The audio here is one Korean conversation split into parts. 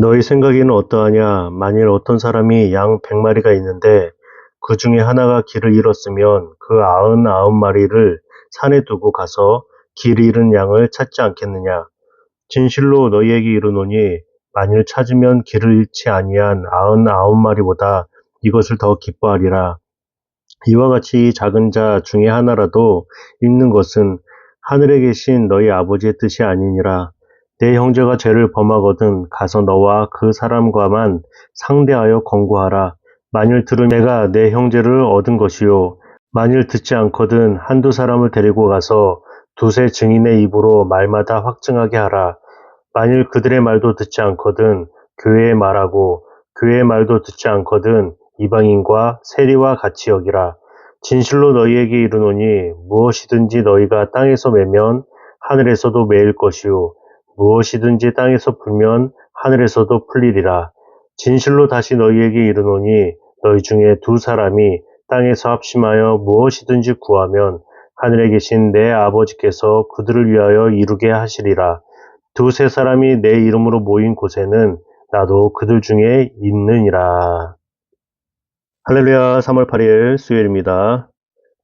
너희 생각에는 어떠하냐? 만일 어떤 사람이 양 100마리가 있는데 그 중에 하나가 길을 잃었으면 그 99마리를 산에 두고 가서 길 잃은 양을 찾지 않겠느냐? 진실로 너희에게 이르노니 만일 찾으면 길을 잃지 아니한 99마리보다 이것을 더 기뻐하리라. 이와 같이 작은 자 중에 하나라도 잃는 것은 하늘에 계신 너희 아버지의 뜻이 아니니라. 내 형제가 죄를 범하거든 가서 너와 그 사람과만 상대하여 권고하라. 만일 들으면 내가 내 형제를 얻은 것이요. 만일 듣지 않거든 한두 사람을 데리고 가서 두세 증인의 입으로 말마다 확증하게 하라. 만일 그들의 말도 듣지 않거든 교회의 말하고 교회의 말도 듣지 않거든 이방인과 세리와 같이 여기라. 진실로 너희에게 이르노니 무엇이든지 너희가 땅에서 매면 하늘에서도 매일 것이요 무엇이든지 땅에서 풀면 하늘에서도 풀리리라. 진실로 다시 너희에게 이르노니 너희 중에 두 사람이 땅에서 합심하여 무엇이든지 구하면 하늘에 계신 내 아버지께서 그들을 위하여 이루게 하시리라. 두세 사람이 내 이름으로 모인 곳에는 나도 그들 중에 있느니라. 할렐루야. 3월 8일 수요일입니다.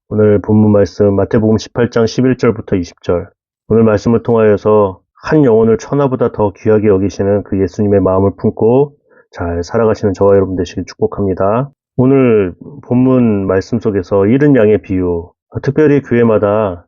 오늘 본문 말씀 마태복음 18장 11절부터 20절. 오늘 말씀을 통하여서 한 영혼을 천하보다 더 귀하게 여기시는 그 예수님의 마음을 품고 잘 살아가시는 저와 여러분 되시길 축복합니다. 오늘 본문 말씀 속에서 잃은 양의 비유, 특별히 교회마다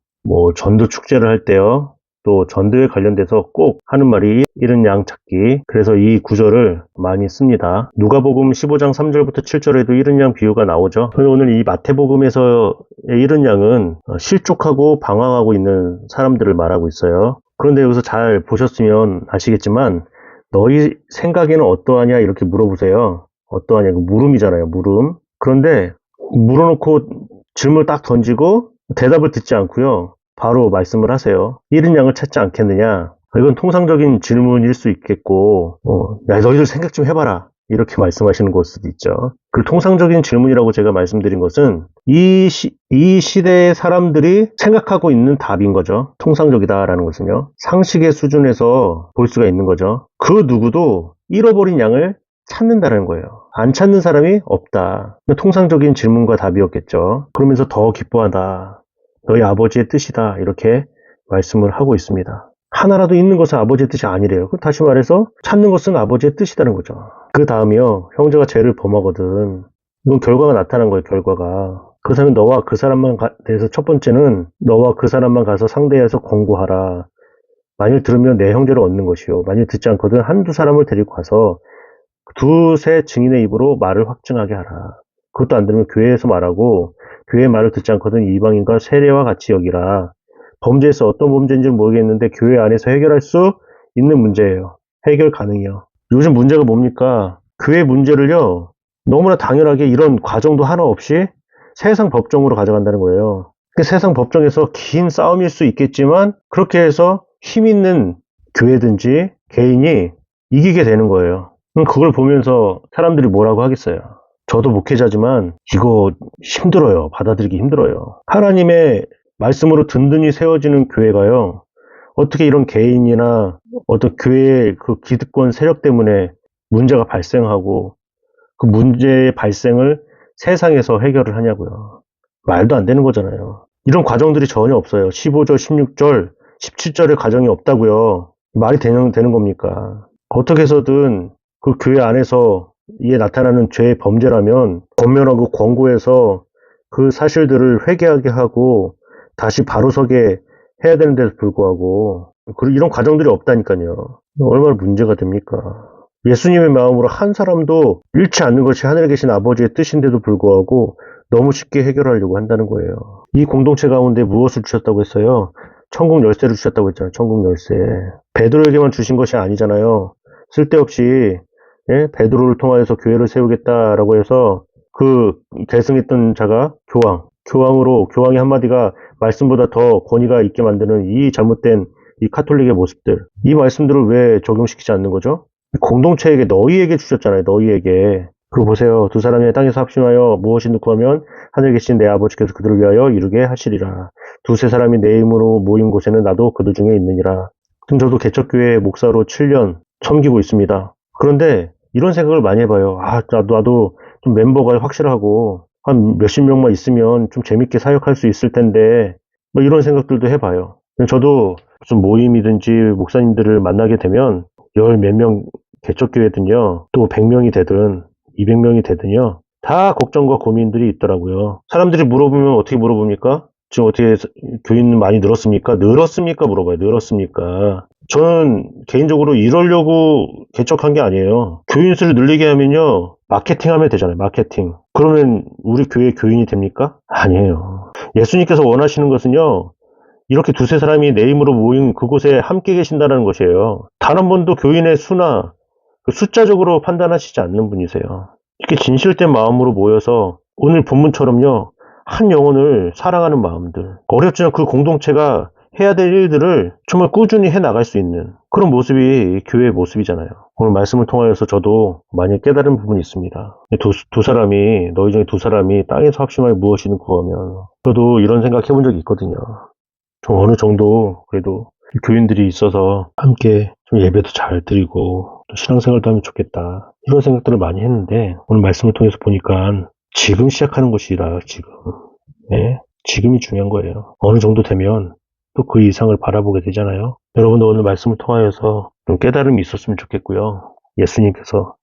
전도 축제를 할 때요, 또 전도에 관련돼서 꼭 하는 말이 잃은 양 찾기. 그래서 이 구절을 많이 씁니다. 누가복음 15장 3절부터 7절에도 잃은 양 비유가 나오죠. 그런데 오늘 이 마태복음에서의 잃은 양은 실족하고 방황하고 있는 사람들을 말하고 있어요. 그런데 여기서 잘 보셨으면 아시겠지만 너희 생각에는 어떠하냐 이렇게 물어보세요. 어떠하냐, 물음이잖아요. 물음. 그런데 물어놓고 질문을 딱 던지고 대답을 듣지 않고요, 바로 말씀을 하세요. 잃은 양을 찾지 않겠느냐. 이건 통상적인 질문일 수 있겠고, 야, 너희들 생각 좀 해봐라. 이렇게 말씀하시는 걸 수도 있죠. 그 통상적인 질문이라고 제가 말씀드린 것은 이 시대의 사람들이 생각하고 있는 답인 거죠. 통상적이다라는 것은요. 상식의 수준에서 볼 수가 있는 거죠. 그 누구도 잃어버린 양을 찾는다는 거예요. 안 찾는 사람이 없다. 통상적인 질문과 답이었겠죠. 그러면서 더 기뻐한다. 너희 아버지의 뜻이다. 이렇게 말씀을 하고 있습니다. 하나라도 있는 것은 아버지의 뜻이 아니래요. 다시 말해서 찾는 것은 아버지의 뜻이라는 거죠. 그 다음이요, 형제가 죄를 범하거든. 이건 결과가 나타난 거예요. 결과가. 그렇다면 너와 그 사람만 대해서 첫 번째는 너와 그 사람만 가서 상대해서 권고하라. 만일 들으면 내 형제를 얻는 것이요. 만일 듣지 않거든 한두 사람을 데리고 가서 두세 증인의 입으로 말을 확증하게 하라. 그것도 안 들으면 교회에서 말하고 교회의 말을 듣지 않거든 이방인과 세례와 같이 여기라. 범죄에서 어떤 범죄인지는 모르겠는데 교회 안에서 해결할 수 있는 문제예요. 해결 가능해요. 요즘 문제가 뭡니까? 교회 문제를요, 너무나 당연하게 이런 과정도 하나 없이 세상 법정으로 가져간다는 거예요. 세상 법정에서 긴 싸움일 수 있겠지만 그렇게 해서 힘 있는 교회든지 개인이 이기게 되는 거예요. 그걸 보면서 사람들이 뭐라고 하겠어요? 저도 목회자지만 이거 힘들어요. 받아들이기 힘들어요. 하나님의 말씀으로 든든히 세워지는 교회가요, 어떻게 이런 개인이나 어떤 교회의 그 기득권 세력 때문에 문제가 발생하고 그 문제의 발생을 세상에서 해결을 하냐고요. 말도 안 되는 거잖아요. 이런 과정들이 전혀 없어요. 15절, 16절, 17절의 과정이 없다고요. 말이 되는 겁니까? 어떻게 해서든 그 교회 안에서 이에 나타나는 죄의 범죄라면 권면하고 권고해서 그 사실들을 회개하게 하고 다시 바로 서게 해야 되는데도 불구하고 이런 과정들이 없다니까요. 얼마나 문제가 됩니까? 예수님의 마음으로 한 사람도 잃지 않는 것이 하늘에 계신 아버지의 뜻인데도 불구하고 너무 쉽게 해결하려고 한다는 거예요. 이 공동체 가운데 무엇을 주셨다고 했어요? 천국 열쇠를 주셨다고 했잖아요. 천국 열쇠. 베드로에게만 주신 것이 아니잖아요. 쓸데없이 베드로를 통하여서 교회를 세우겠다라고 해서 그 계승했던 자가 교황의 한마디가 말씀보다 더 권위가 있게 만드는 이 잘못된 이 카톨릭의 모습들, 이 말씀들을 왜 적용시키지 않는 거죠? 공동체에게, 너희에게 주셨잖아요. 너희에게. 그거 보세요. 두 사람이 땅에서 합심하여 무엇이든 구하면 하늘에 계신 내 아버지께서 그들을 위하여 이루게 하시리라. 두세 사람이 내 이름으로 모인 곳에는 나도 그들 중에 있느니라. 저도 개척교회 목사로 7년 섬기고 있습니다. 그런데 이런 생각을 많이 해봐요. 나도 좀 멤버가 확실하고 한 몇십 명만 있으면 좀 재밌게 사역할 수 있을 텐데 뭐 이런 생각들도 해봐요. 저도 무슨 모임이든지 목사님들을 만나게 되면 열 몇 명 개척교회든요, 또 100명이 되든 200명이 되든요, 다 걱정과 고민들이 있더라고요. 사람들이 물어보면 어떻게 물어봅니까? 지금 어떻게 교인 많이 늘었습니까? 늘었습니까? 물어봐요. 늘었습니까? 저는 개인적으로 이러려고 개척한 게 아니에요. 교인 수를 늘리게 하면요, 마케팅 하면 되잖아요. 마케팅. 그러면 우리 교회 교인이 됩니까? 아니에요. 예수님께서 원하시는 것은요, 이렇게 두세 사람이 내 이름으로 모인 그곳에 함께 계신다는 것이에요. 단 한 번도 교인의 수나 그 숫자적으로 판단하시지 않는 분이세요. 이렇게 진실된 마음으로 모여서 오늘 본문처럼요, 한 영혼을 사랑하는 마음들, 어렵지만 그 공동체가 해야 될 일들을 정말 꾸준히 해 나갈 수 있는 그런 모습이 교회의 모습이잖아요. 오늘 말씀을 통하여서 저도 많이 깨달은 부분이 있습니다. 두 사람이, 너희 중에 두 사람이 땅에서 합심하여 무엇이든 구하면, 저도 이런 생각 해본 적이 있거든요. 좀 어느 정도 그래도 교인들이 있어서 함께 좀 예배도 잘 드리고 또 신앙생활도 하면 좋겠다, 이런 생각들을 많이 했는데 오늘 말씀을 통해서 보니까 지금 시작하는 것이라, 지금. 네, 지금이 중요한 거예요. 어느 정도 되면 또 그 이상을 바라보게 되잖아요. 여러분도 오늘 말씀을 통하여서 좀 깨달음이 있었으면 좋겠고요. 예수님께서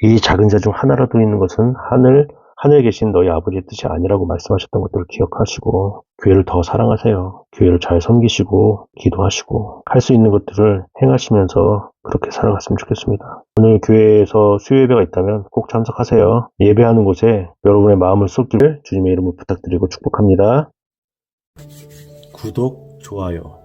이 작은 자 중 하나라도 있는 것은 하늘에 계신 너희 아버지의 뜻이 아니라고 말씀하셨던 것들을 기억하시고 교회를 더 사랑하세요. 교회를 잘 섬기시고 기도하시고 할 수 있는 것들을 행하시면서 그렇게 살아갔으면 좋겠습니다. 오늘 교회에서 수요예배가 있다면 꼭 참석하세요. 예배하는 곳에 여러분의 마음을 쏟기를 주님의 이름으로 부탁드리고 축복합니다. 구독, 좋아요